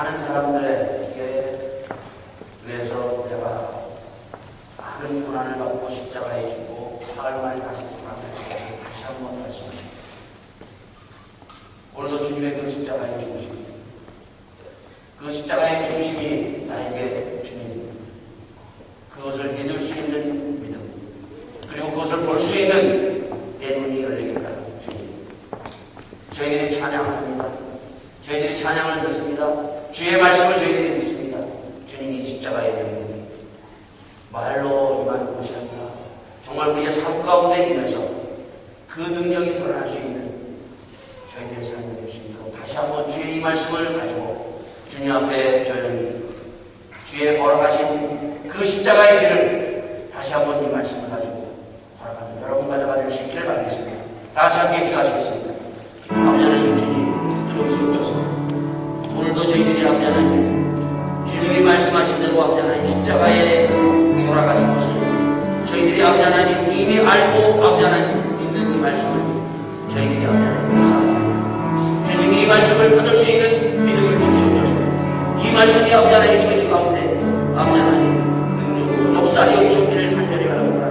많은 사람들에게 위해서 내가 많은 고난을 받고 십자가에 죽고 사흘 만에 다시 살아나고 다시 한번 말씀하십니다. 오늘도 주님의 그 십자가의 죽으심, 그 십자가의 죽으심이 나에게 주님 그것을 믿을 수 있는 믿음, 그리고 그것을 볼 수 있는 내 눈이 열리게 하라. 주님, 저희들이 찬양합니다. 저희들이 찬양을 듣습니다. 주의 말씀을 저희들이 듣습니다. 주님이 십자가의 능력이 말로 임하는 것이 아니라 정말 우리의 삶 가운데 임해서 그 능력이 드러날 수 있는 저희들의 삶이 될 수 있도록 다시 한번 주의 이 말씀을 가지고 주님 앞에 조용히 주의 걸어가신 그 십자가의 길을 다시 한번 이 말씀을 가지고 걸어가는 여러분과 저가 될 수 있기를 바라겠습니다. 다 같이 함께 기도하시겠습니다. 아버지 하나님, 주님 들어주옵소서. 오늘도 저희들이 아버지 하나님, 주님이 말씀하신 대로 아버지 하나님 십자가에 돌아가신 것을 저희들이 아버지 하나님 이미 알고 아버지 하나님 믿는 이 말씀을 저희들이 아버지 하나님 믿사옵나이다. 주님이 이 말씀을 받을 수 있는 믿음을 주시옵소서. 이 말씀이 아버지 하나님 저희 가운데 아버지 하나님 능력으로 역사하여 주시기를 간절히 바랍니다.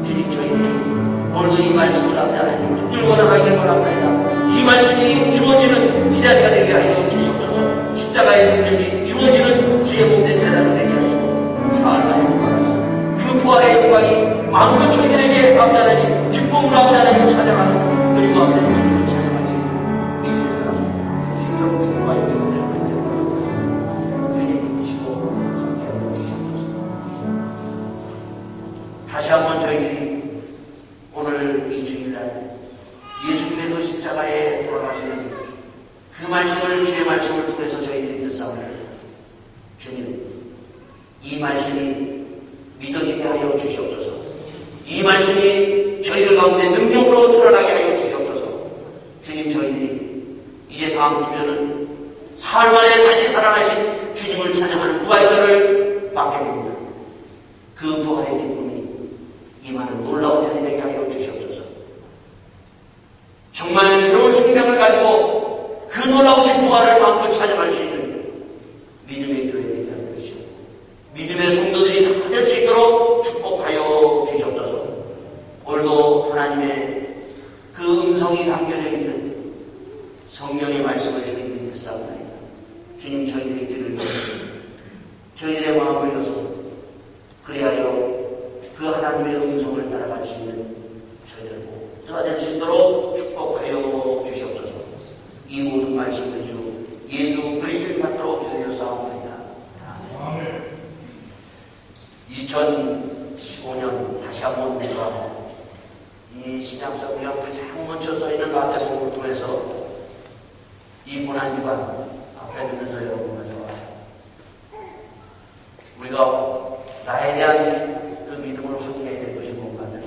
주님, 저희들이 오늘도 이 말씀을 아버지 하나님 붙들고 나가기를 바랍니다. 이 말씀이 이루어지는 이 자리가 되게 하여 주시옵소서. 십자가의 능력이 이루어지는 주의 몸된 제단이 되게 하시고 사흘 만에 부활하시고 그 부활의 영광이 마음껏 저희들에게 아버지 하나님 기쁨으로 아버지 하나님 찬양하는, 그리고 아버지 하나님 주님을 찬양하시고 믿음의 사람 주님을 축복하여 주시옵소서. 주님 믿으시고 함께하여 주시옵소서. 다시 한번 저희들이 오늘 이 주일날 예수님의 그 십자가에 돌아가시는 그 말씀을, 주의 말씀을 통해서 저희들이 듣사옵나이다. 주님, 이 말씀이 믿어지게 하여 주시옵소서. 이 말씀이 저희들 가운데 능력으로 드러나게 하여 주시옵소서. 주님, 저희들이 이제 다음 주면은 사흘 만에 다시 살아나신 주님을 찬양하는 부활절을 맞게 됩니다. 그 부활의 기쁨이 임하는 놀라운 자리 되게 하여 주시옵소서. 정말 새로운 생명을 가지고 그 놀라우신 부활을 마음껏 찬양할 수 있는 믿음의 교회 되게 하여 주시옵소서. 믿음의 성도들이 다 될 수 있도록 축복하여 주시옵소서. 오늘도 하나님의 그 음성이 담겨져 있는 성령의 말씀을 저희들이 듣사옵나이다. 주님, 저희들의 길을 여시고 저희들의 마음을 여서 그리하여 그 하나님의 음성을 따라갈 수 있는 저희들 모두가 될 수 있도록 축복하여 주시옵소서. 이 모든 말씀을 주 예수 그리스도의 받도록 기도하였사옵나이다. 아멘. 2015년 다시 한번 내가 이 신약성 위에 가장 먼저 써있는 마태복음을 통해서 이 고난주간 앞에 두면서 여러분과 저와 우리가 나에 대한 그 믿음을 확인해야 될 것이 뭔가 하면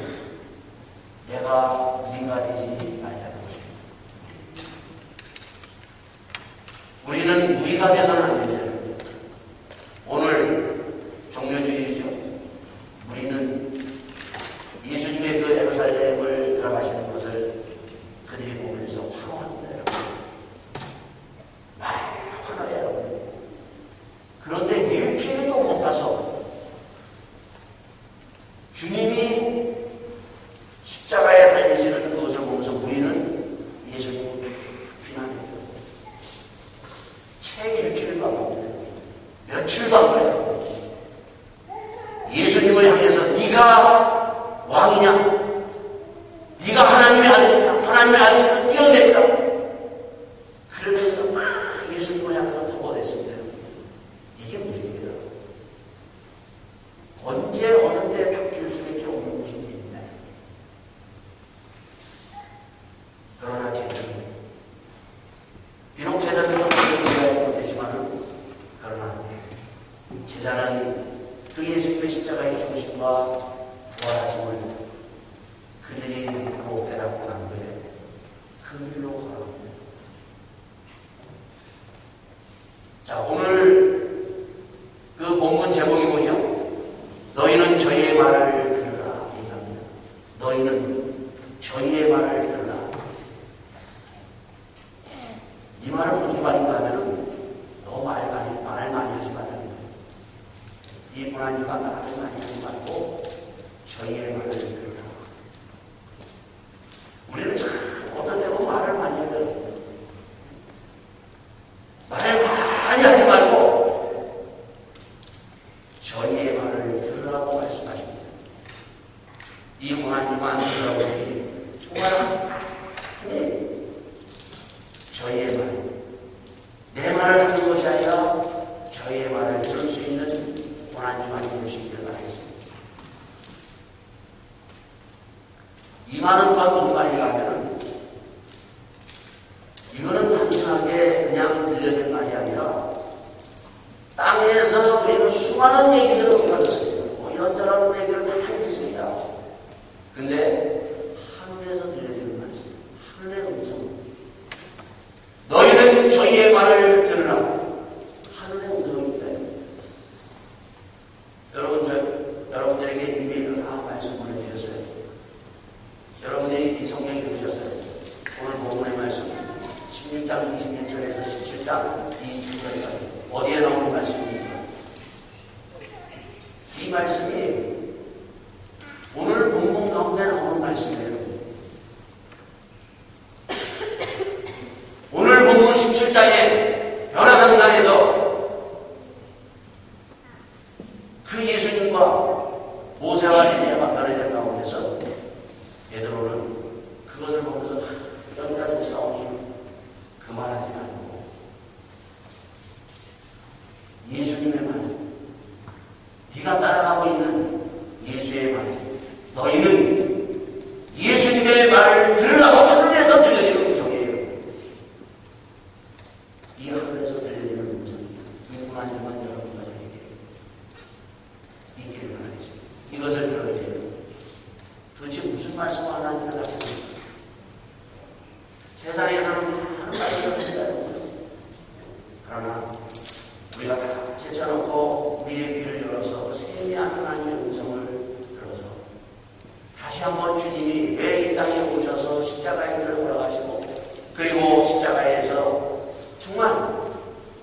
내가 네가 되지 말자는 것입니다. 우리는 무리가 돼서는 안 됩니다. 오늘 종료주일이죠. 우리는 예수님의 그 예루살렘을 들어가시는 것을 그들이 보면서 환호합니다, 여러분. 환호해요, 여러분. 그런데 일주일도 못 가서 주님이 십자가에 달리시는 그것을 보면서 우리는 예수님을 비난했고 채 일주일도 안 가요. 며칠도 안 가요. 예수님을 향해서 네가 왕이냐? 네가 하나님의 아들이냐? 하나님의 아들이냐? 뛰어내리라. 그러면서 막 예수님을 향해서 포고됐습니다. 이게 무엇입니까? 언제 어느 때 바뀔 수밖에 없는 것입니다. 그러나 제자는 비록 제자들은 그렇게 못되지만 그러나 제자는 그 예수님의 십자가의 죽으심과 부활하심을 그들이 믿고 깨닫고 난 후에 그 길로 걸어갑니다. 자, 오늘 그 본문 제목이 뭐죠? 너희는 저희의 말을 들으라. 너희는 저희의 말을 들으라. 이 말은 무슨 말인가 하면은 너 말 고난과 나를 많이 하지 말고 저희의 말을 들으라. 우리는 참 어떤 때로 말을 많이 해요. 말을 많이 하지 말고 저희의 말을 들으라고 말씀하십니다. 이 고난주간 여러분이 정말 저희의 말, 내 말을 하는 것이 아니라 저희의 말을 들을 수 있는 고난주간이 되시기를 바라겠습니다. 이 말은 또한 무슨 말인가 하면 이거는 단순하게 그냥 들려질 말이 아니라 땅에서 우리는 수많은 얘기들을 우리가 듣습니다. 뭐 이런저런 얘기를 많이 듣습니다. 근데 하늘에서 들려지는 말씀, 하늘의 음성. 너희는 저희의 말을 들으라. 하늘의 음성입니다. 여러분들에게 이메일로 다 말씀 보내드렸어요. 여러분들이 이 성경 읽으셨어요. 오늘 본문의 말씀 16장 26절에서 17장 27절까지 어디에 나오는 말씀입니까? 이 말씀이 오늘 본문 가운데 나오는 말씀이에요. 오늘 본문 17장에 변화상상에서 그 예수님과 모세와 엘리야가 변화된 가운데서 베드로는 그것을 보면서 연가족 싸우니 그만하지 말고 예수님의 말, 네가 따라가고 있는 예수의 말, 너희는 예수님의 말을 들으라고 하늘에서 들려지는 음성이에요. 이 하늘에서 들려지는 음성이 궁금하지만 여러분과 저에게 있기를 바라겠습니다. 이것을 들어야 돼요. 도대체 무슨 말씀을 하나님께 하십니까? 세상에서는 많은 말씀을 하시잖아요. 그러나 우리가 다 제쳐놓고 우리의 귀를 열어서 세미한 하나님의 음성을 들어서 다시 한번 주님이 왜 이 땅에 오셔서 십자가의 길을 걸어가시고 그리고 십자가에서 정말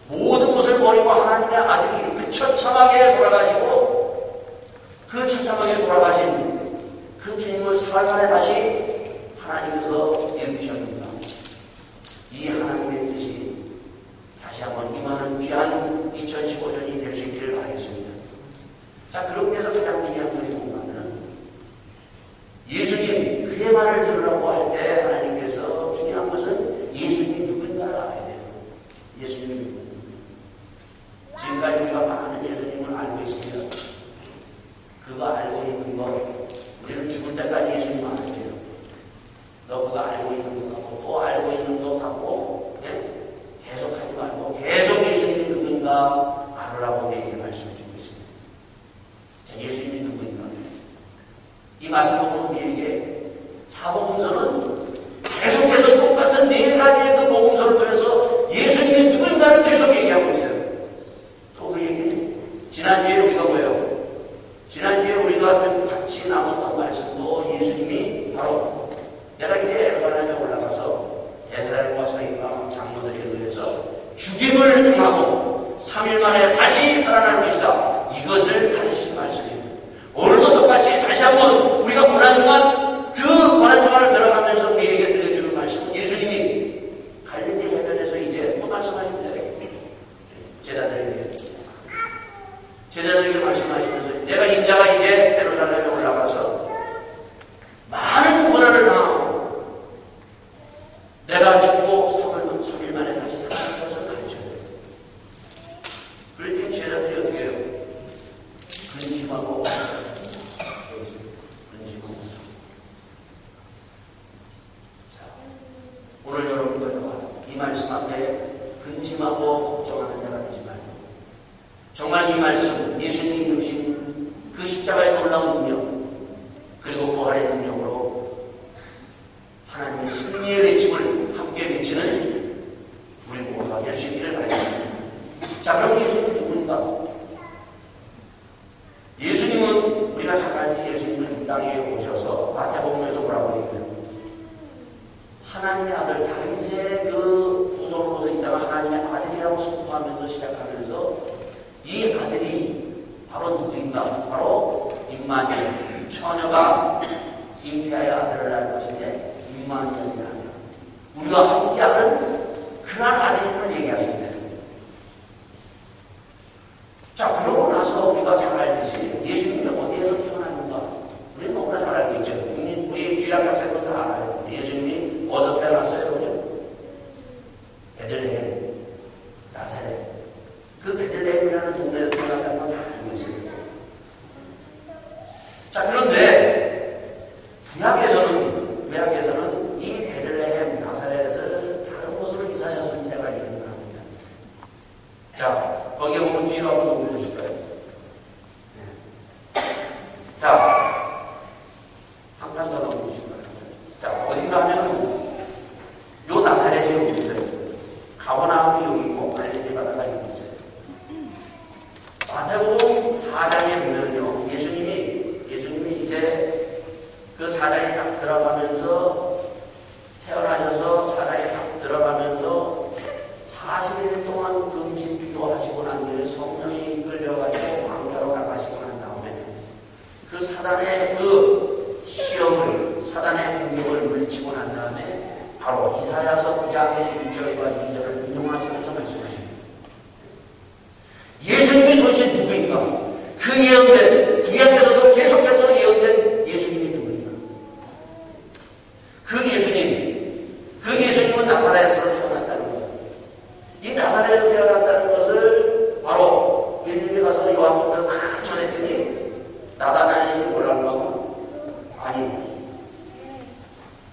모든 것을 버리고 하나님의 아들이 그 처참하게 돌아가시고 그 처참하게 돌아가신 그 주님을 사흘 만에 다시 하나님께서 일으키셨습니다. 이 하나님의 뜻이 다시 한번 임하는 귀한 2015년이 될 수 있기를 바라겠습니다. 자, 그러기 위해서 가장 중요한 것이 뭔가 하면 예수님 그의 말을 들으라고 할 때 하나님께서 중요한 것은 예수님이 누군가를 알아야 돼요. 예수님이 누군가. 지금까지 우리가 많은 예수님을 알고 있습니다. 그거 알고 있는 것 우리는 죽을 때까지 예수님 알아야 돼요. 너 그거 알고 있는 것 같고 또 알고 있는 것 같고 계속 하지 말고 계속 예수님이 누군가 알으라고 우리에게 말씀해 주고 있습니다. 자, 예수님이 누구인가? 이 마태복음 우리에게 사복음서는 계속해서 똑같은 네 가지의 그 복음서를 통해서 예수님이 누구인가를 계속 얘기하고 있어요. 또 그 얘기는 지난주에 우리가 뭐예요? 지난주에 우리가 같이 나눴던 말씀도 예수님이 바로 내가 이제 예루살렘에 올라가서 이스라엘과 서기관 장로들에 의해서 죽임을 당하고 3일 만에 다시 살아날 것이다. 이것을 가르치신 말씀입니다. 오늘도 똑같이 다시 한번 우리가 고난주간 그 고난주간을 들어가면서 우리에게 들려주는 말씀 예수님이 갈릴리 해변에서 이제 또 말씀하십니다. 제자들에게 말씀하시면서 내가 인자가 이제 예루살렘에 올라가서 많은 고난을 당하고 내가 죽고 3일 만에 다시 살아날 것을 가르쳐야 돼요. 그러니까 제자들이 어떻게 해요? 근심하고 오늘 여러분들과 이 말씀 앞에 근심하고 걱정하는 자가 되지 말고 정말 이 말씀 예수님이 주신 그 십자가의 놀라운 능력 그리고 부활의 능력으로 하나님의 승리의 외침을 함께 외치는 우리 모두가 될 수 있기를 바라겠습니다. 자, 그럼 예수님이 누구인가? 예수님은 우리가 잘 알지 예수님은 이 땅에 오셔서 마태복음에서 뭐라고 얘기해요? 하나님의 아들 다윗의 그 후손으로서 있다가 하나님의 아들이라고 선포하면서 시작하면서 이 아들이 바로 누구인가? 임마누엘, 처녀가 잉태하여 아들을 낳을 것인데 임마누엘이라 우리와 함께하는 그런 아들임을 얘기하십니다. 자, 그러고 나서 우리가 잘 알듯이 예수님이 어디에서 태어났는가? 우리는 너무나 잘 알고 있죠. 우리 주일학 학생들 다 알아요. 예수님이 어디서 태어났어요? 베들레헴, 나사렛. 그 베들레헴이라는 동네에서 태어났다는 건 다 알고 있어요. 자, 그런데 구약에서는 이 베들레헴, 나사렛을 다른 곳으로 이사해서 선택가 있는 겁니다. 자, 거기에 보면 뒤로 한번 넘겨주실까요? 네. 자, 한 칸 더 넘겨주실까요? 자, 어딘가 하면은 요 나사렛이 여기 있어요. 가버나움이 여기 있고 갈릴리 바다가 여기 있어요. 마태복음 4장에 보면요, 예수님이 이제 그 사장에 딱 들어가면서 태어나셔서 사장에 딱 들어가면서 40일 동안 금식 기도하시고 난 뒤에 성령이 이끌려가지고 광야로 나가시고 난 다음에 그 사단의 그 시험을, 사단의 공격을 물리치고 난 다음에 바로 이사야서 9장의 1절과 2절을 인용하시면서 말씀하십니다. 예수님이 도대체 누구인가? 그 예언된, 구약에서도 계속해서 예언된 예수님이 누구인가? 그 예수님은 나사렛에서 태어났다는 거예요. 이 나사렛에서 태어났다는 것을 바로 빌립에 가서 요한복음에 다 전했더니 나다나엘이 뭐라는 거면 아니,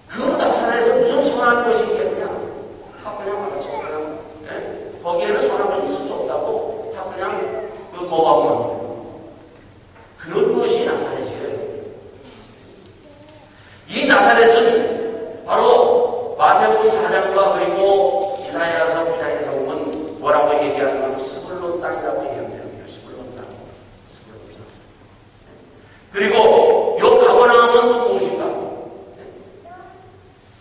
그 나사렛에서 무슨 선한 것이 있겠느냐? 다 그냥 받았어. 그냥 거기에는 선한 건 있을 수 없다고 다 그냥 그 거부하고 맙니다. 그런 것이 나사렛이에요. 이 나사렛은 바로 마태복음 4장과 그리고 이사야서 9장에서 보면 뭐라고 얘기하는 건 스불론 땅이라고 얘기하면 됩니다. 스불론 땅. 그리고 요 가버나움은 또 무엇인가?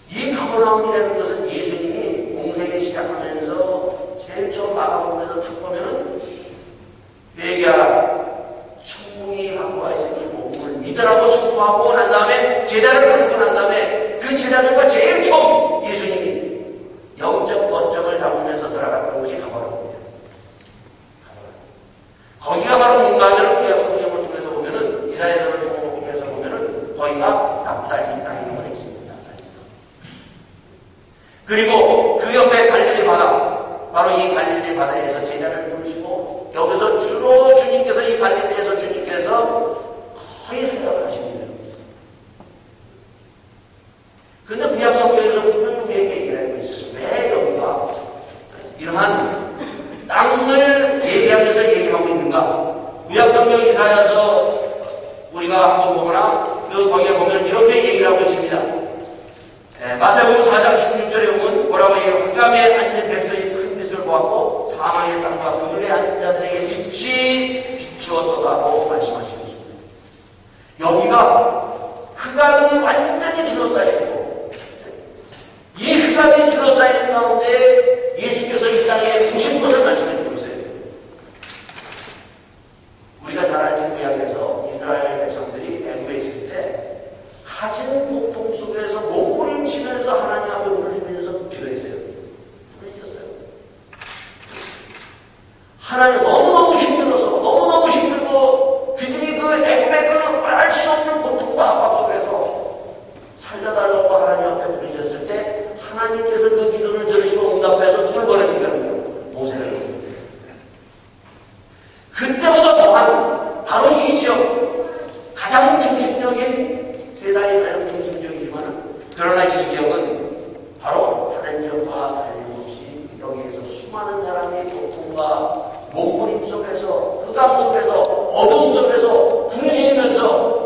이 가버나움이라는 것은 예수님이 공생에 시작하면서 제일 처음 마가복음에서 딱 보면은 얘기하라. 천국이 가까워 있으니 복음을 믿으라고 선포하고 난 다음에 제자를 부르고 난 다음에 그 제자들과 제일 처음 예수님이 영적 거점을 잡으면서 들어갔던 곳이 가버나움입니다. 거기가 바로 뭔가 하면 구약 성경을 통해서 보면은 이사야서를 통해서 보면은 거기가 납달리 땅이라고 되어 있습니다. 그리고 그 옆에 갈릴리 바다, 바로 이 갈릴리 바다에서 제자를 부르시고 여기서 주로 주님께서 이 갈릴리에서 주님께서 거의 생각을 하십니다. 근데 구약 성경에서 분명히 우리에게 얘기를 하고 있어요. 왜 여기가 이러한 땅을 얘기하면서 얘기하고 있는가? 구약 성경 이사야서 우리가 한번 보거나 그 거기에 보면 이렇게 얘기를 하고 있습니다. 마태복음 4장 16절에 보면 뭐라고 얘기해요? 흑암에 앉은 백성이 큰 빛을 보았고 사망의 땅과 그늘에 앉은 자들에게 빛이 비추었다고 말씀하시고 있습니다. 여기가 흑암이 완전히 둘러싸여 있고 이 흑암이 둘러싸인 가운데 예수께서 이 땅에 오신 것을 말씀해주고 있어요. 우리가 잘 알는 구약에서 이스라엘 백성들이 애굽에 있을 때 가진 고통 속에서 몸부림치면서 하나님 앞에 울면서 기도했어요. 그러셨어요. 하나님 너무너무 힘들어서 너무너무 힘들고 그들이 그 애굽의 그 말할 수 없는 고통과 압박 속에서 살려달라고 하나님 앞에 부르셨을 때 하나님께서 그 기도를 들으시고 응답해서 누굴 보내니까요? 모세를. 그때보다 더한 바로 이 지역 가장 중심적인 세상이 가장 중심적이지만 그러나 이 지역은 바로 다른 지역과 다름없이 여기에서 수많은 사람의 고통과 몸부림 속에서 흑암 속에서 어두움 속에서 부르짖으면서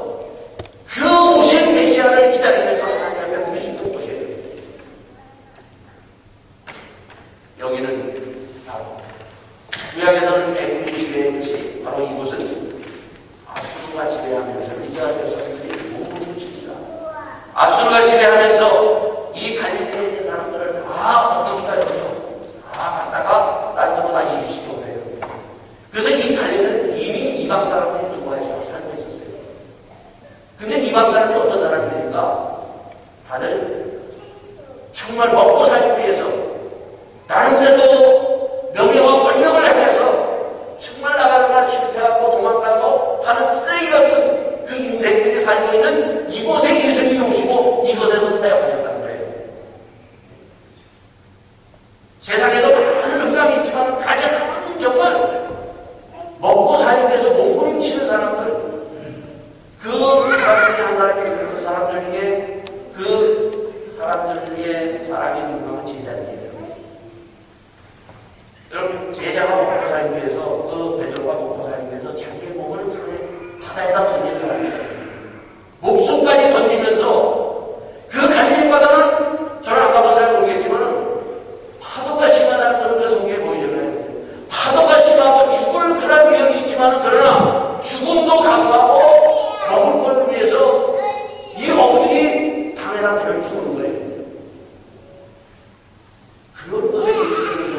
그 오신 메시아를 기다리면서 하나님 앞에 부르짖는 곳이에요. 여기는 바로 구약에서는 애굽이 지배했듯이 바로 이곳은 아수르가 지배하면서 이스라엘 백성들이 몸부림을 칩니다. 아수르가 지배하면서 이 갈릴리에 있는 사람들을 다 어디다 여기서 다 갔다가 딴 데로 다 이주시키고 그래요. 그래서 이 갈릴리는 이미 이방 사람들이 좋아해서 살고 있었어요. 치는 사람들, 그 사람들이 한 사람이 그 사람들 중에 그 사람들 중에 사람이 누구냐면 제자들이에요. 여러분, 제자가 먹고 살기 위해서, 그 베드로가 먹고 살기 위해서 자기의 몸을 바다에다 던진 사람이 있어요. 목숨까지 던지면서 그 갈릴리 바다는 저는 안 가봐서 잘 모르겠지만 파도가 심하다는 것을 그 성경에 보이잖아요. 파도가 심하고 죽을 그런 위험이 있지만 그러나 죽음도 강하고 먹을 걸 위해서 이 어부들이 당해다 배를 죽는 거예요. 그런 것을 예수님이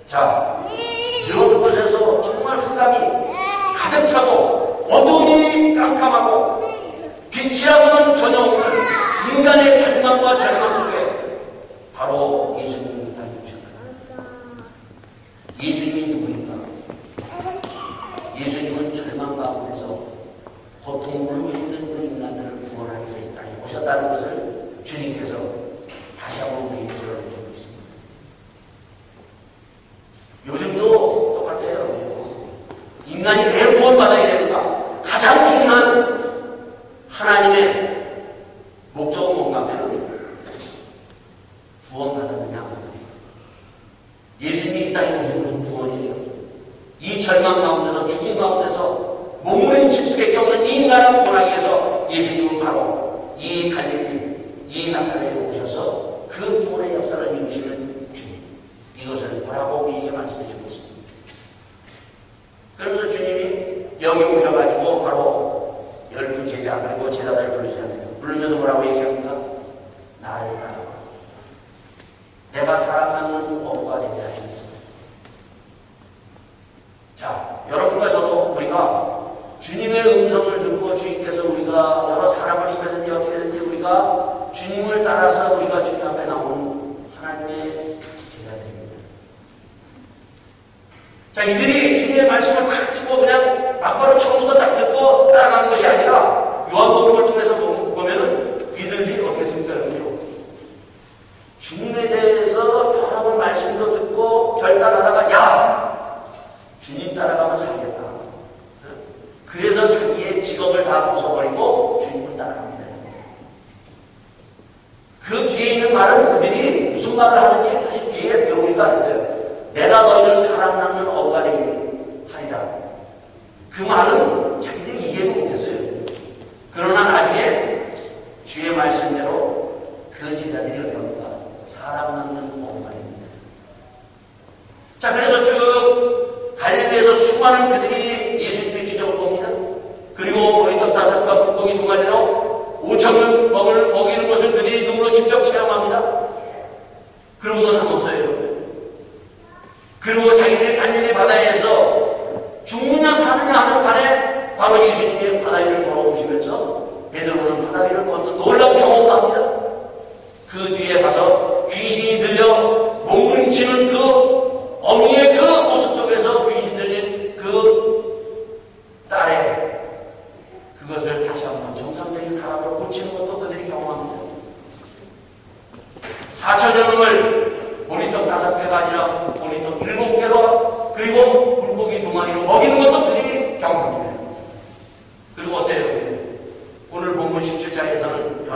자, 이런 곳에서 정말 흑암이 가득 차고 어두움이 깜깜하고 빛이라고는 전혀 없는 인간의 절망과 절망 속에 바로 예수님이 다니셨다. 예수님이 누구인가? 예수님은 절망 가운데서 고통을 있는 그 인간들을 구원하기 위해서 이 땅에 오셨다는 것을 주님께서 다시 한번 우리에게 들어주고 있습니다. 요즘도 똑같아요. 인간이 왜 구원받아야 되는가? 가장 중요한 하나님의 목적은 뭔가 하면 구원받았느냐? 예수님이 이 땅에 오신 것은 구원이에요. 이 절망 가운데서 죽음 가운데서 몸부림칠 수밖에 없는 이 인간을 구원하기 위해서 예수님은 바로 이 갈릴리, 이 나사렛에 오셔서 그 구원의 역사를 이루시는 주님. 이것을 뭐라고 우리에게 말씀해 주고 있습니다. 그러면서 주님이 여기 오셔가지고 바로 12제자 그리고 제자들을 부르시잖아요. 부르면서 뭐라고 얘기합니까? 나를 따라와. 내가 사랑하는 어부가 되게 하셨습니다. 자, 여러분과 저도 우리가 주님의 음성을 듣고 주님께서 우리가 여러 사람을 통해서든지 어떻게든지 우리가 주님을 따라서 우리가 주님 앞에 나오는 하나님의 제자들입니다. 자, 이들이 주님의 말씀을 딱 듣고 그냥 막바로 처음부터 딱 듣고 따라가는 것이 아니라 요한복음을 통해서 보면은 이들이 어떻게 했습니까? 주님에 대해서 여러 번 말씀도 듣고 결단하다가 야! 주님 따라가면 살겠다. 그래서 자기의 직업을 다 벗어버리고 주님을 따라갑니다. 그 뒤에 있는 말은 그들이 무슨 말을 하는지 사실 귀에 들어오지도 않았어요. 내가 너희를 사랑하는 어부가 되게 하리라. 그 말은 자기들이 이해도 못했어요. 그러나 나중에 주의 말씀대로 그 제자들이 어떻게 합니까? 사랑하는 어부가 됩니다. 자, 그래서 쭉 갈릴리에서 수많은 그들이 예수님의 기적을 봅니다. 그리고 보리떡 5과 물고기 2마리로 5천을 먹이는 것을 그들이 눈으로 직접 체험합니다. 그러고도 남았어요. 그리고 자기들의 갈릴리 바다에서 죽느냐 사느냐 하는 판에 바로 예수님이 바다 위를 걸어오시면서 베드로는 바다 위를 걷는 놀라운 경험도 합니다. 그 뒤에 가서 귀신이 들려 몸부림치는 그 어미의 그 모습 속에서 귀신 들린 그 딸의 그것을 다시 한번 정상적인 사람으로 고치는 것도 그들이 경험합니다. 4천여명을 보리떡 5개가 아니라 보리떡 7개로 그리고 물고기 2마리로 먹이는 것도 그들이 경험합니다. 그리고 어때요? 오늘 본문 17장에서는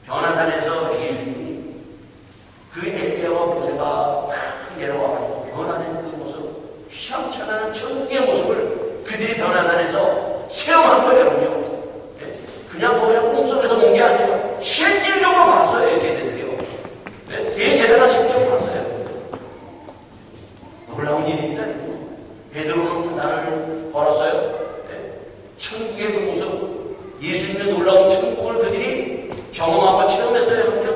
변화산에서 예수님이 그 엘리야와 모세가 내려와가지고 변화된 그 모습, 휘황찬란한 천국의 모습을 그들이 변화산에서 체험한 거예요, 여러분요. 그냥 꿈속에서 본 게 아니에요. 실질적으로 봤어요, 제자들이요. 세 제자가 직접 봤어요. 놀라운 일입니다. 베드로는 바다를 걸었어요. 천국의 그 모습, 예수님의 놀라운 천국을 그들이 경험하고 체험했어요, 여러분요.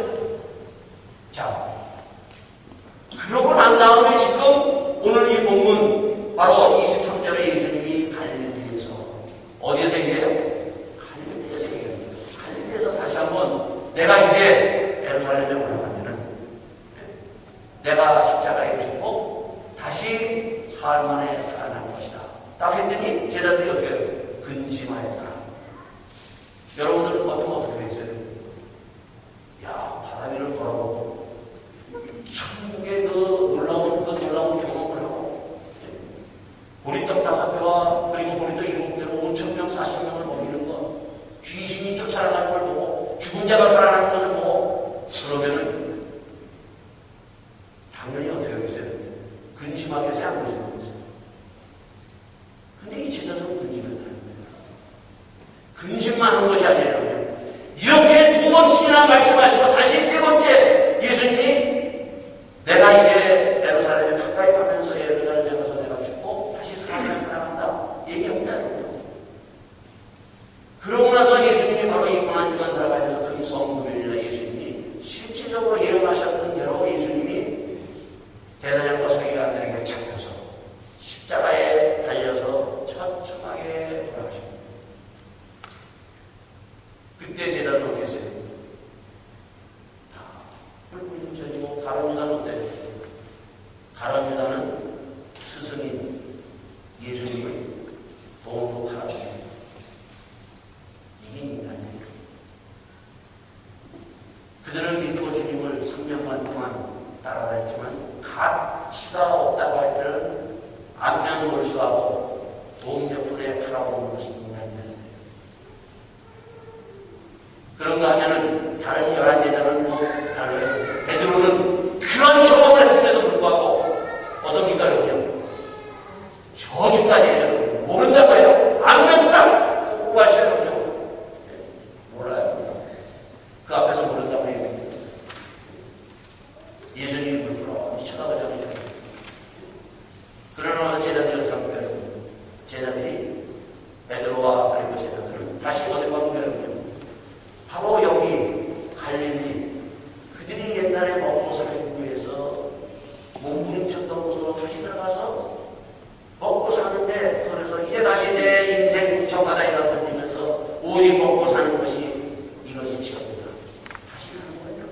자, 그러고 난 다음에 지금 오늘 이 본문 바로 23절에 예수님이 갈릴리에서 어디에서 얘기해요? 갈릴리에서 얘기해요. 갈릴리에서 다시 한번 내가 이제 예루살렘에 올라가면은 내가 십자가에 죽고 다시 사흘 만에 살아날 것이다. 딱 했더니 제자들이 어떻게 해요? 근심하였다. 여러분들은 어떻게 했어요? 야, 바다 위를 걸어보고 천국의 그 놀라운 경험을 당연히 어떻게 하겠어요? 근심하게 해서 안 그러시는 거죠. 근데 이 제자들은 근심을 하는 거예요. 근심만 한 것이 아니에요. 이렇게 두 번씩이나 말씀하시고 다시 세 번째 예수님이 내가 이제 예루살렘에 가까이 가면서 예루살렘에 가서 내가 죽고 다시 살아간다 얘기합니다. 그러고 나서 예수님이 바로 이 고난주간 들어가셔서 그 성금요일날 예수님이 실질적으로 예언하셨던 여러 예수님이 대사장과 서기관들에게 잡혀서 십자가에 달려서 처참하게 돌아가십니다. 그때 제자들 어땠어요? 뿔뿔이 흩어지고 가룟 유다는 어때요? 가룟 유다는 스승인 예수님을 돈으로 팔아줍니다. 이게 인간이에요. 그들은 믿고 주님을 3년간 동안 따라다녔지만 가치가 없다고 할 때는 안면 몰수하고 돈 몇 푼에 팔아오는 것이 인간이에요. 그런가 하면은 다른 11제자는 뭐 다르게 베드로는 그런 경험을 했음에도 불구하고 어떻습니까 여러분요? 저주까지 해요. 모른다고 해요. 안면 싹 꼬아쳐요. 몰라요. 그 앞에서 모른다고 해요. 예수님이 물끄러미 쳐다보잖아요. 그러나 제자들이 어떻게 합니까? 제자들이 베드로와 그리고 제자들은 다시 어디 가면 바로 여기 갈릴리 그들이 옛날에 먹고 살기 위해서 몸부림쳤던 곳으로 다시 들어가서 먹고 사는데 그래서 이제 다시 내 인생 정하다이나 던지면서 오직 먹고 사는 것이 이것이 지갑니다. 다시 가는 거예요.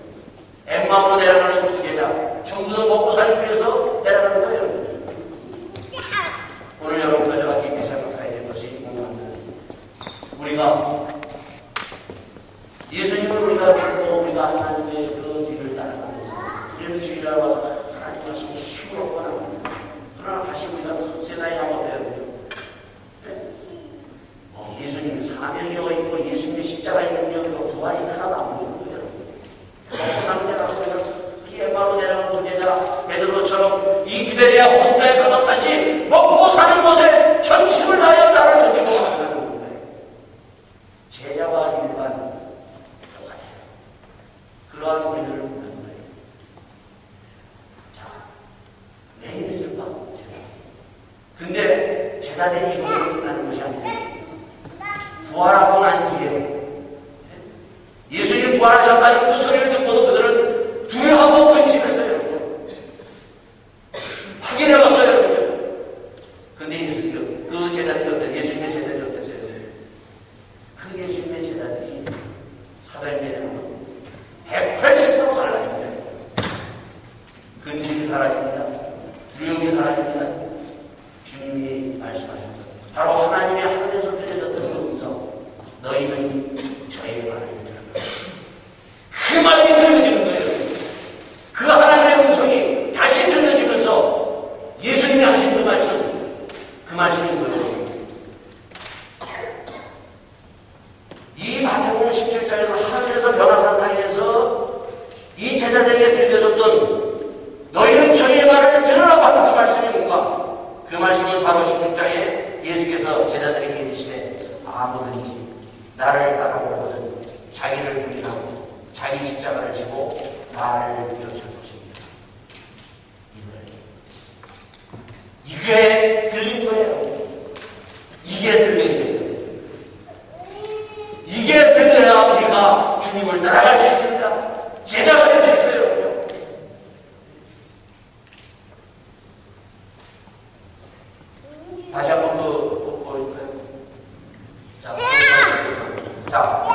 엠마오로 내려가는 두 제자 전부도 먹고 살기 위해서 내려가는 거예요. 오늘 여러분과 저와 깊이 생각해야 될 것이 궁금합니다. 우리가 예수님을 우리가 믿고 우리가 하나님의 그 뒤를 따라가면서 우리는 주일날 와서 하나님 말씀을 힘을 얻고 나갑니다. 그러나 다시 우리가 세상에 나가야 돼요. 예수님 사명이 어있고 예수님의 십자가의 능력으로 부활이 하나도 안 보이는 거예요. 먹고 사는 데 가서 우리가 이 엠마오로 내려가는 두 제자 베드로처럼 이 기베레아 호숫가에 가서 다시 먹고 사는 곳에 전심을 다하여 나를 던지고 가는 거예요. 제자와 일반 그러한 우리들을 보는 거예요. 자, 왜 이랬을까? 근데 제자들이 이것을 끝나는 것이 아니에요. 부활하고 난 뒤에 예수님이 부활하셨다는 그 소리를 듣고도 그들은 두려워하고 근심했어요. 확인해봤어요. 근데 예수님, 그 제자들이 어땠어요? 예수님의 제자들이 어땠어요? 그 예수님의 제자들이 사도행전에 보면 180도로 달라집니다. 근심이 사라집니다. 두려움이 사라집니다. 주님이 말씀하셨다. 바로 하나님의 하늘에서 들려졌던 그 음성. 너희는 저의 말을 들으라. 그 말이 들려지는 거예요. 그 하나님의 음성이 다시 들려지면서 예수님이 하신 그 말씀인 거예요. 이 마태복음 17장에서 하늘에서 변화산상에서 이 제자들에게 들려줬던 너희는 저희의 말을 들으라고 하는 그 말씀이 뭔가? 그 말씀은 바로 16장에 예수께서 제자들에게 이르시되 아무든지 나를 따라오거든 자기를 부인하고 자기 십자가를 지고 나를 쫓을 것입니다. 이게 들린 거예요. 이게 들려야 돼요. 이게 들려야 우리가 주님을 따라갈 수 있습니다. 제자가 될 수 있어요. 다시 한번 보여줄까요? 자,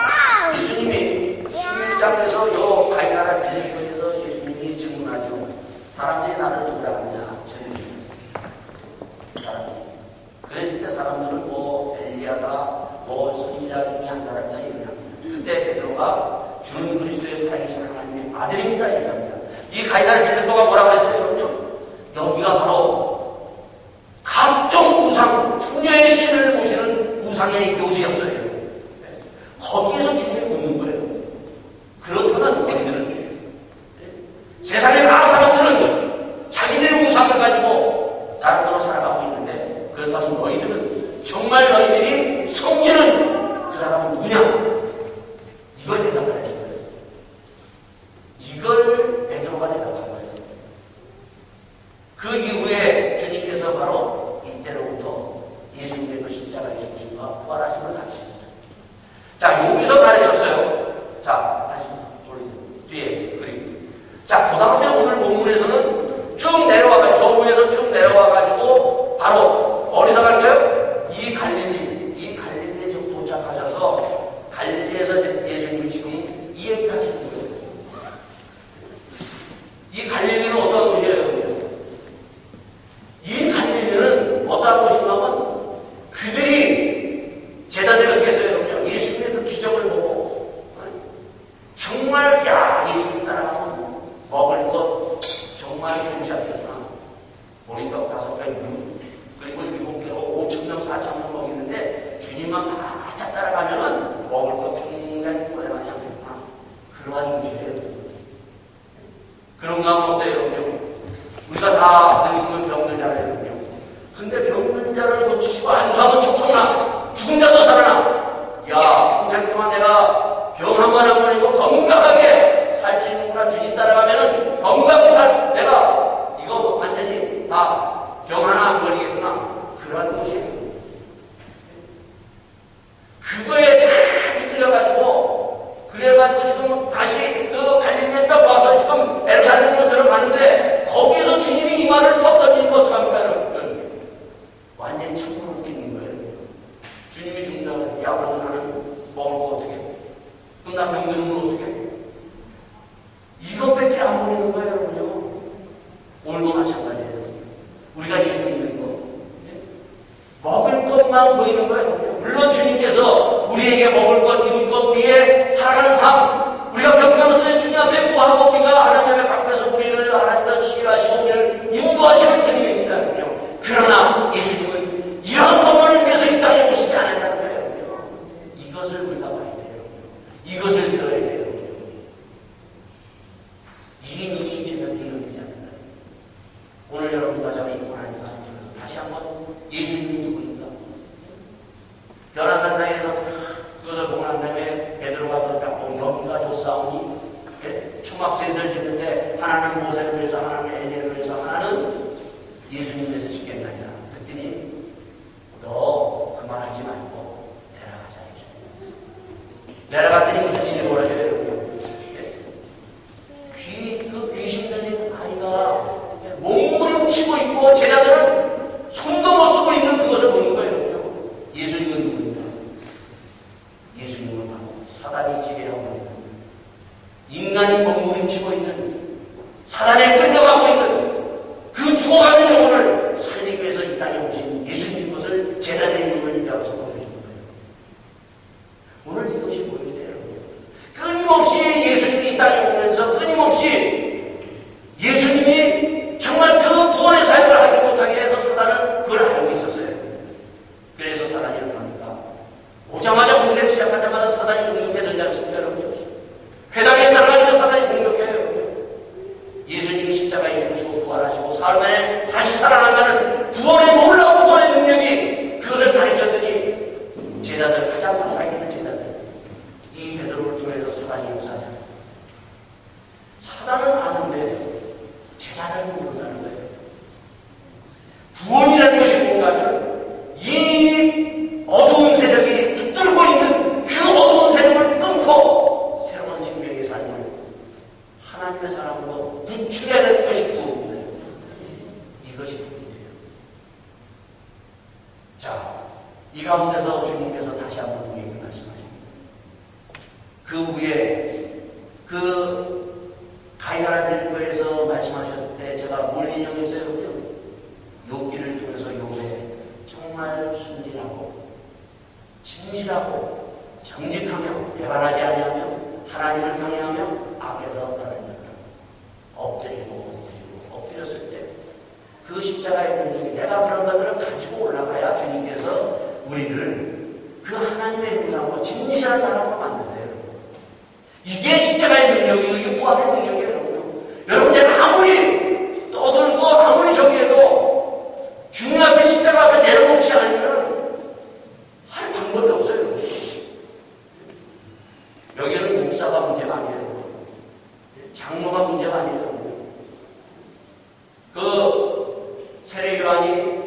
예수님이 11장에서 요 가이사랴 빌립보에서 예수님이 질문하죠. 사람들이 나를 누구라 하냐? 그랬을 때 사람들은 뭐 엘리야다, 뭐 선지자 중에 한 사람이다 얘기합니다. 그때 베드로가 주는 그리스도의 살아계신 하나님의 아들입니다 얘기합니다. 이 가이사랴 빌립보가 뭐라고 했어요? 여기가 바로 각종 우상, 풍요의 신을 모시는 우상의 묘지였어요. 거기에서 주님이 묻는 거예요. 그렇다면 우리들은 세상의 각 사람들은 근데 오늘 본문에서는 쭉 내려와가지고, 저 위에서 쭉 내려와가지고, 바로 어디서 갈까요? 이 갈릴리에 지금 도착하셔서, 갈릴리에서 예수님이 지금 이 얘기를 하시는 거예요. 이 갈릴리는 어떤 곳이에요? 이 갈릴리는 어떤 곳인가 하면, 그들이 제자들이 어떻게 했어요? 예수님의 그 기적을 보고, 정말, 야, 예수님 따라가면 먹을 것 정말 괜찮겠구나. 보리떡 5개, 그리고 7개로 5,000명, 4,000명 먹이는데 주님만 바짝 따라가면은 먹을 것 평생 오래가지 않겠구나. 그러한 것이에요. 그런가 하면 어때요, 여러분? 우리가 다 늙은 병든 자예요. 근데 병든 자를 고치시고 안수하면 척척나. 죽은 자도 살아나. 야, 평생 동안 내가 병 한 번 한 번이고 건강하게 살 수 있는구나. 주님 따라가면은 건강히 내가 이거 완전히 다 병 하나 안 걸리겠구나. 그런 것이에요. 그거에 다 이끌려가지고, 그래가지고 지금 다시 그 갈릴리에 딱 와서 지금 에루살렘으로 들어가는데, 거기에서 주님이 이 말을 턱 던지는 거 어떡합니까, 여러분? 완전 참으로 웃기는 거예요. 주님이 죽는다고, 야, 그러면 나는 먹을 거 어떻게 해? 그럼 나 병드는 건 어떻게 해? 이것밖에 안 보이는 거예요, 여러분요. 오늘도 마찬가지예요. 우리가 예수 믿는 거. 먹을 것만 보이는 거예요. 물론 주님께서 우리에게 먹을 것, 입을 것, 우리의 살아가는 삶, 우리가 병들었을 때 주님 앞에 구하고 우리가 하나님 앞에서 우리를 하나님과 치유하시고 우리를 인도하시는 주님입니다. 그러나 예수님은 이런 것만을 위해서 이 땅에 오시지 않았다는 거예요. 이것을 우리가 봐야 돼요. 이것을 들어야 돼요. 이게 눈이 지면 이름이지 않는다. 오늘 여러분과 저를 입고 하는 주가 다시 한번 예수님이 누구인가? 11살 사이에서 그것을 보고 난 다음에 베드로가 딱 보고 여기가 좋사오니 초막셋을 짓는데 하나는 모세를 위해서 하나는 엘리야를 위해서 하나는 예수님 위해서 짓겠느냐. 그랬더니 너 그만하지 말고 내려가자. 내려갔더니 무슨 일이 벌어져요? 그 귀신 들린 아이가 몸부림치고 있고 제자들은 손도 못 쓰고 있는 그것을 보는 거예요. 예수님은 누구입니까? 예수님은 바로 사단이 지배하고 있는, 인간이 몸부림치고 있는, 사단에 끌려가고 있는 그 죽어가는 영혼을 살리기 위해서 이 땅에 오신 예수님 것을 제자들의 이름을 이야기해서 보여주신 거예요. 오늘 이것이 보여야 돼요. 끊임없이 예수님이 이 땅에 오면서 끊임없이 예수님이 정말 그 구원의 사역을 하지 못하게 해서 사단은 그걸 알고 있었어요. 그래서 사단이 어떡합니까? 오자마자 공격 시작하자마자 사단이 공격해 들지 않습니까, 여러분? 회당에 따라가니까 사단이 공격해요. 예수님이 십자가에 죽으시고 부활하시고 사흘 만에 다시 살아난다는 구원의 놀라운 구원의 능력이 그것을 가르쳤더니 제자들, 가장 바닥에 있는 제자들, 이 베드로를 통해서 사단이 역사하냐. 사단은 아는데 제자들은 모른다는 거예요. 구원이라는 것이 뭔가 하면 이 어두운 세력이 붙들고 있는 그 어두운 세력을 끊고 새로운 생명의 삶을 하나님의 사람으로 구출해야 되는 것이 구원입니다. 이것이 구원이에요. 자, 이 가운데서 주님께서 다시 한번 우리에게 말씀하십니다. 그 후에 그 가이사랴 빌립보에서 말씀하셨을 때 제가 뭘 인용했어요? 욥기를 통해서 욥의 정말 순진하고 진실하고 정직하며 배반하지 아니하며 하나님을 경외하며 악에서 떠나는 엎드렸을 때 그 십자가의 능력이 내가 그런 것들을 가지고 올라가야 주님께서 우리를 그 하나님의 형상으로 진실한 사람으로 만드세요. 이게 십자가의 능력이에요. 이게 부활의 능력이에요. 여러분, 내가 아무리 떠들고 아무리 저기해도 주님 앞에 십자가 앞에 내려놓지 않으면 할 방법이 없어요. 여기는 목사가 문제가 아니에요. 장로가 문제가 아니에요. 그 세례 요한이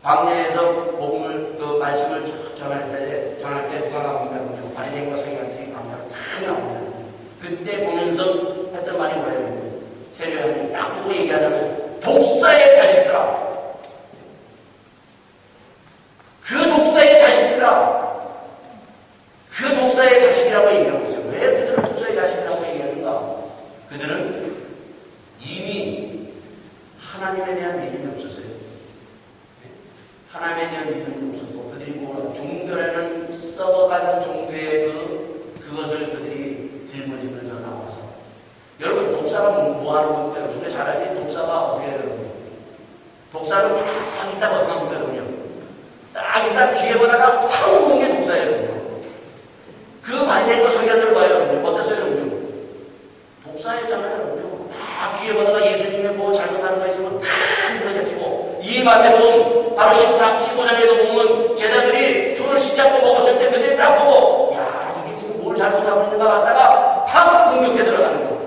광야에서 복음을 그 말씀을 전할 때 누가 나옵니까? 바리새인과 서기관들이 광야로 다 나옵니다. 그때 보면서 하나님에 대한 믿음이 없었어요. 하나님에 대한 믿음이 없었고 그들이 뭐 종교라는 썩어가는 종교의 그것을 그들이 짊어지면서 나와서 여러분 독사가 뭐 하는 겁니까? 여러분 잘 알지? 독사가 어떻게 해요? 여러분? 독사는 딱 있다가 어떻게 합니까? 여러분요? 딱 있다 귀에 보다가 확 오는 게 독사예요. 여러분. 그 바리새인과 서기관들 봐요. 여러분. 어땠어요? 여러분? 독사였잖아요. 여러분. 딱 귀에 보다가 예수님의 뭐 잘못하는 거 있으면 다 늘어잡히고 이 반대로 바로 15장에도 보면 제자들이 손을 씻잡고 먹었을 때 그들이 딱 보고 야 이게 지금 뭘 잘못하고 있는가 봤다가 팍 공격해 들어가는 거예요.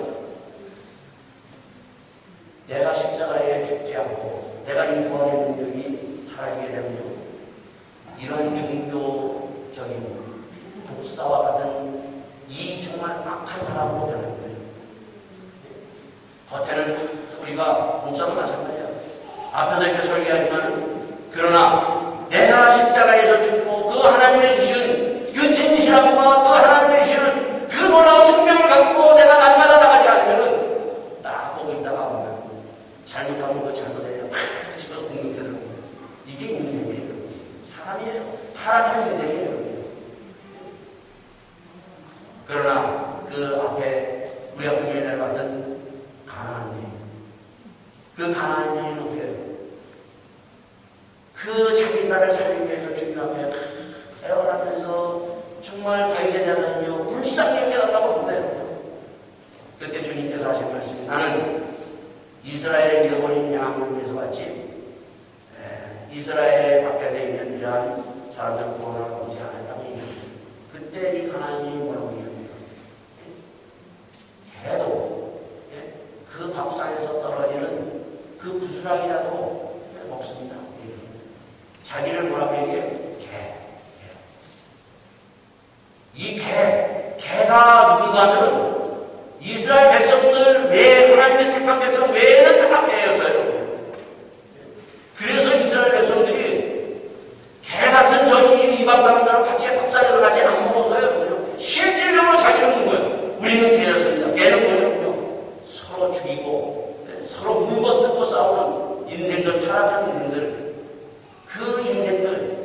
내가 십자가에 죽지 않고 내가 이 구원의 능력이 사라지게 되면요. 이런 종교적인 독사와 같은 이 정말 악한 사람으로 되는 거예요. 겉에는 우리가 목사도 마찬가지야. 앞에서 이렇게 설계하지만 그러나 내가 십자가에서 죽고 그 하나님의 주신 그 진실함과 그 하나님의 주시는 그 놀라운 생명을 갖고 내가 날마다 나가지 않으면 딱 보고 있다가 보면 잘못하면 그 잘못해요. 집어서 공격해들고 이게 인생이에요. 사람이에요. 타락한 인생이에요. 그러나 그 앞에 우리가 분명히 봤던 가나안이 그 가나안이 어떻게 해요? 그 자기 딸을 살리기 위해서 주님 앞에 애원하면서 정말 가이세자는요 불쌍히 생각하고 보내요. 그때 주님께서 하신 말씀이 나는 이스라엘의 잃어버린 양을 위해서 왔지 이스라엘 밖에서 있는 이러한 사람들 구원하러 오지 않았다고 얘기합니다. 그때 이 가나안이 뭐라고 얘기합니까? 개도 그 밥상에서 떨어지는 그 부스랑이라도 먹습니다. 자기를 뭐라고 얘기해요? 개가 누군가 하면 이스라엘 백성들 외에 하나님의 택한 백성 외에는 다 개였어요. 그래서 이스라엘 백성들이 개 같은 저 이방 사람들하고 같이 밥상에서 같이 안 먹었어요. 실질적으로 자기를 묻는 거예요. 우리는 개였습니다. 개는 뭐예요? 서로 죽이고 서로 물고 뜯고 싸우는 인생들, 타락한 인생들 그 인생들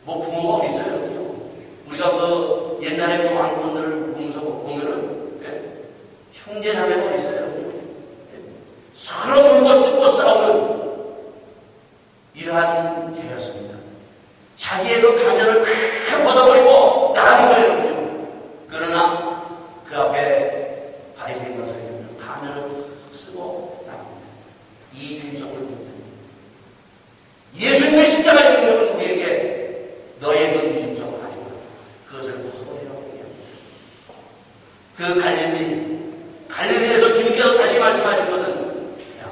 뭐 부모가 어디 있어요? 우리가 그 옛날에 그 왕권들을 보면서 보면은 형제 자매가 어디 있어요? 서로 물고 뜯고 싸우는 이러한 개였습니다. 자기의 그 가면을 다 벗어버리고 나가는 거예요. 그러나 그 앞에 바리새인과 서기관들은 가면을 쓰고 나갑니다. 이 중성을 묻는 예수님의 십자가의 능력은 우리에게 너의 그 중성을 가지고 그것을 벗어버리라고 얘기합니다. 그 갈릴리에서 주님께서 다시 말씀하신 것은 야,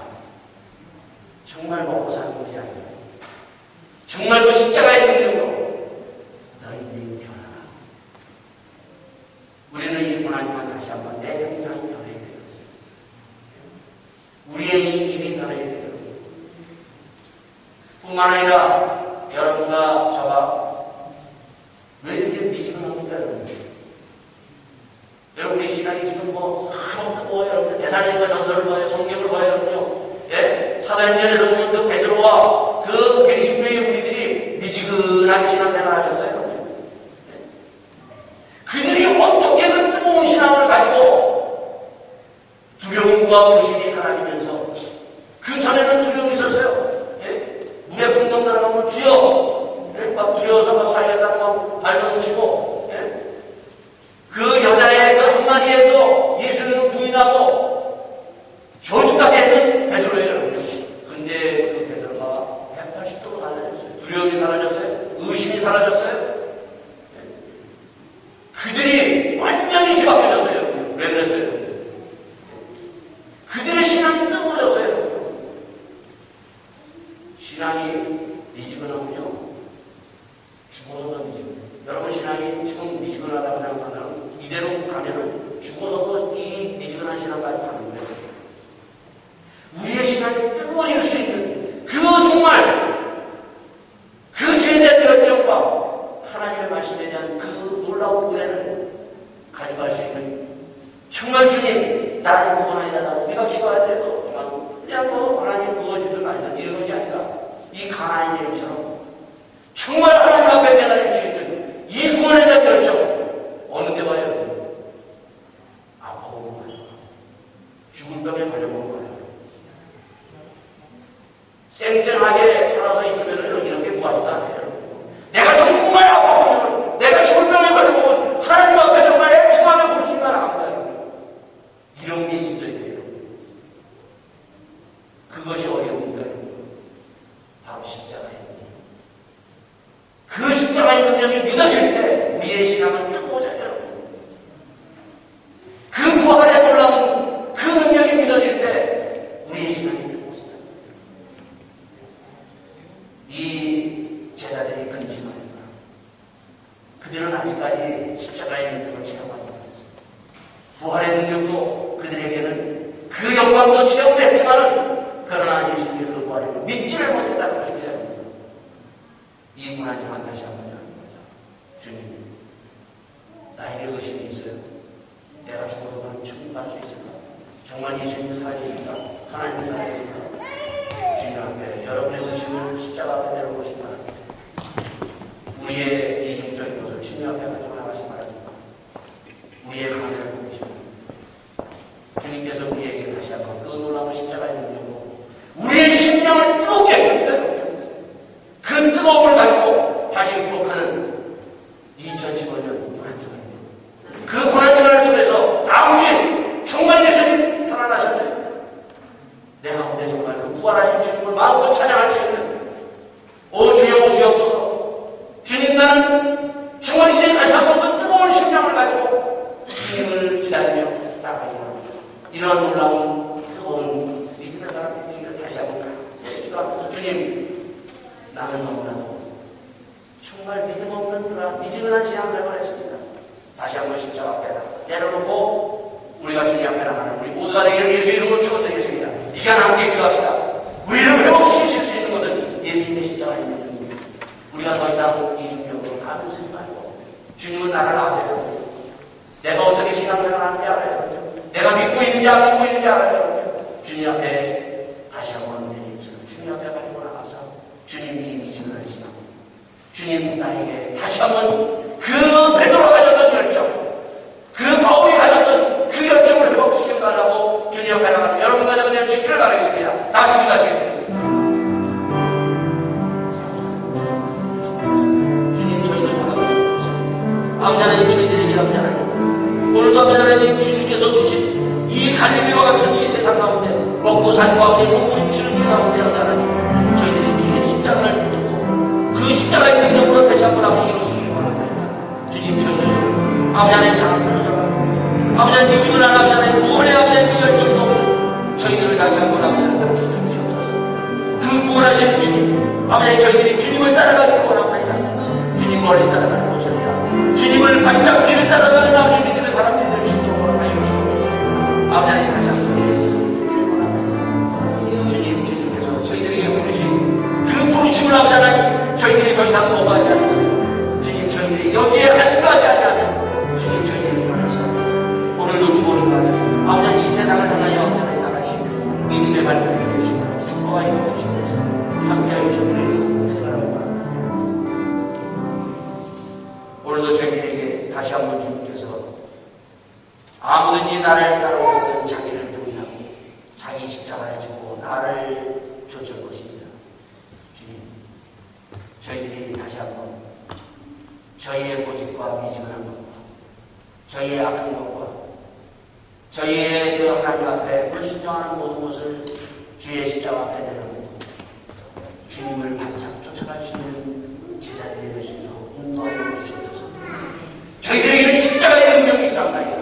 정말 먹고 사는 것이 아니라 정말 그 십자가의 능력으로 너희들이 변하라. 우리는 이 고난지만 다시 한번 내 형상이 변해야 돼요. 우리의 이 입이 변해야 돼요. 뿐만 아니라 여러분과 저가 왜 이렇게 미지근합니까, 여러분? 여러분, 우리 시간이 지금 뭐 너무 뜨거워요. 여러분, 대사님과 전설을 봐요. 성경을 봐요, 여러분요. 예? 사도행전에서 보면 그 베드로와 그 120명의 무리들이 미지근하게 신앙생활을 하셨어요. 예? 그들이 어떻게 그 뜨거운 신앙을 가지고 두려움과 불신이 사라지면서 그 전에는 두려움이 있었어요. 예? 물에 풍덩 들어가면 주여! 예? 막 두려워서 막 살려다가 밟아놓으시고 예? 그 여자의 그 한마디에도 예수님을 부인하고 저주까지 했던 베드로예요. 근데 그 베드로가 180도로 달라졌어요. 두려움이 사라졌어요. 의심이 사라졌어요. 그들이 완전히 뒤바뀌었어요. 왜 그랬어요? 그들의 신앙이 뜨거워졌어요. 신앙이 미지근하군요. 죽어서도 미지근. 여러분 신앙이 지금 미지근하다고 생각하면 이대로 가면은 죽어서도 이 미지근한 신앙 쌩쌩하게 살아서 있으면 이렇게 구하지도 않아요. 내가 정말 아파보면, 내가 질병을 가지고 하나님 앞에 정말 애통하며 부르시면 안 돼요. 이런 게 있어야 돼요. 그것이 어려운가요? 바로 십자가입니다. 그 십자가의 능력이 믿어질 때 우리의 신앙은 뜨거워져요. 그 부활에 놀라운 그 능력이 믿어질 때 우리의 신앙이 뜨거워져요. 이 제자들이 근심합니다. 그들은 아직까지 십자가의 능력을 체험하지 못했습니다. 부활의 능력도 그들에게는 그 영광도 체험됐지만 그러나 예수님의 그 부활을 믿지를 못했다는 것입니다. 이 고난주간 다시 한번 여러분입니다. 주님, 나에게 의심이 있어요. 내가 죽어도 천국 갈 수 있을까? 정말 예수님 살아계십니까? 하나님 살아계십니까? 주님 앞에 여러분의 의심을 십자가 앞에 내려보시기 바랍니다. 우리의 이중적인 것을 주님 앞에 가지고 나가시기 바랍니다. 우리의 가면을 보시고 주님께서 우리에게 다시 한번 그 놀라운 십자가의 능력으로 우리의 심령을 뜨겁게 해줍니다. 그 뜨거움을 가지고 다시 회복하는 2015년 고난주간입니다. 그 고난주간을 통해서 다음 주에 정말 예수님 살아나셨네. 내 가운데 정말 그 부활하신 주님을 마음껏 찬양할 수 있는 오 주여 오시옵소서. 주님, 나는 정말 이제 다시 한번 그 뜨거운 심령을 가지고 주님을 기다리며 나가기를 합니다. 이러한 놀라운 뜨거운 믿음의 사람들에게 다시 한번 기도합니다. 주님, 나는 너무나도 정말 믿음 없는 그런 미지근한 신앙생활을 했습니다. 다시 한번 십자가 앞에 내려놓고 우리가 주님 앞에 나가는 우리 모두가 되기를 예수 이름으로 축원드리겠습니다. 이 시간 함께 기도합시다. 우리를 회복시키실 수 있는 것은 예수님의 십자가입니다. 우리가 더 이상 이중적으로 가면 쓰지 말고 주님은 나를 아세요. 내가 어떻게 신앙생활하는지 알아요. 내가 믿고 있는지 안 믿고 있는지 알아요. 주님 앞에 다시 한번 내 입술을 주님 앞에 가지고 나가서 주님이 미지근한 신앙, 주님 나에게 다시 한번 그 베드로가 가졌던 열정, 그 바울이 가졌던 그 열정을 회복시켜달라고 주님 앞에 나가는 여러분과 저는 될 수 있기를 바라겠습니다. 다 같이 기도하시겠습니다. 주님, 저희를 바라보시옵소서. 아버지 하나님, 저희들에게 아버지 하나님, 오늘도 아버지 하나님 주님께서 주신 이 갈릴리와 같은 이 세상 가운데 먹고 살고 아버지 몸부림치는 이 가운데 아버지 하나님, 저희들이 주님의 십자가를 붙들고 그 십자가의 능력으로 다시 한번 아버지 이루시기를 바랍니다. 주님, 저희를 아버지 하나님 다 쓰러져라. 아버지 하나님 미지근한 아버지 하나님 구원의 아버지 하나님 열정도 저희들을 다시 한번 아버지 하나님 주셔주시옵소서. 그 구원하신 주님, 아버지 하나님 저희들이 주님을 따라가기를 원합니다. 주님 멀리 따라가는 것이 아니라 주님을 반짝 뒤를 따라가는 아버지 믿음의 사람들이 될 수 있도록 하여 주시옵소서. 아버지 하나님 다시 한번 주님, 주님께서 저희들에게 부르신 그 부르심을 아버지 하나님 저희들이 더 이상 거부하지 않고 주님, 저희들이 여기에 안주하지 아니하며 주님, 저희들이 일어나서 오늘도 주보니까 아버지 하나님 이 세상을 향하여 아버지 하나님 나가시는 믿음의 발걸음이 되시고 축복하여 주시면서 함께하여 주시옵소서. 바랍니다. 오늘도 저희들에게 다시 한번 주님께서 아무든지 나를 따라오는 자기를 부인하고 자기 십자가를 지고 나를 쫓을 것입니다. 주님, 저희들이 다시 한번 저희의 고집과 미지근한 것과 저희의 악한 것과 저희의 그 하나님 앞에 불신령하는 모든 것을 주의 십자가 앞에 내려놓고 주님을 반짝 쫓아갈 수 있는 제자들이 될 수 있도록 인도하여 주시옵소서. 저희들에게는 십자가의 능력이 있사옵나이다.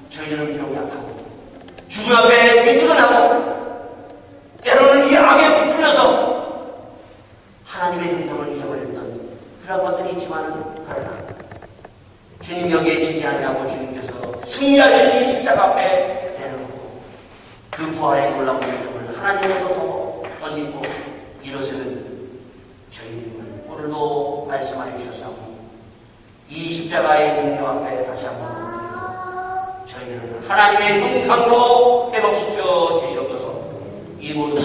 저희들은 비록 약하고 주님 앞에 미지근하고 때로는 이 악에 부풀려서 하나님의 형상을 잊어버렸던 그런 것들이 있지만 그러나 주님 여기에 지지 아니하고 주님께서 승리하신 이 십자가 앞에 내려놓고 그 부활의 놀라운 능력을 하나님으로부터 더 던지고 일어서는 저희들을 오늘도 말씀하여 주셨사오니 이 십자가의 능력 앞에 다시 한번 저희를 하나님의 형상으로 회복시켜 주시옵소서. 이 모든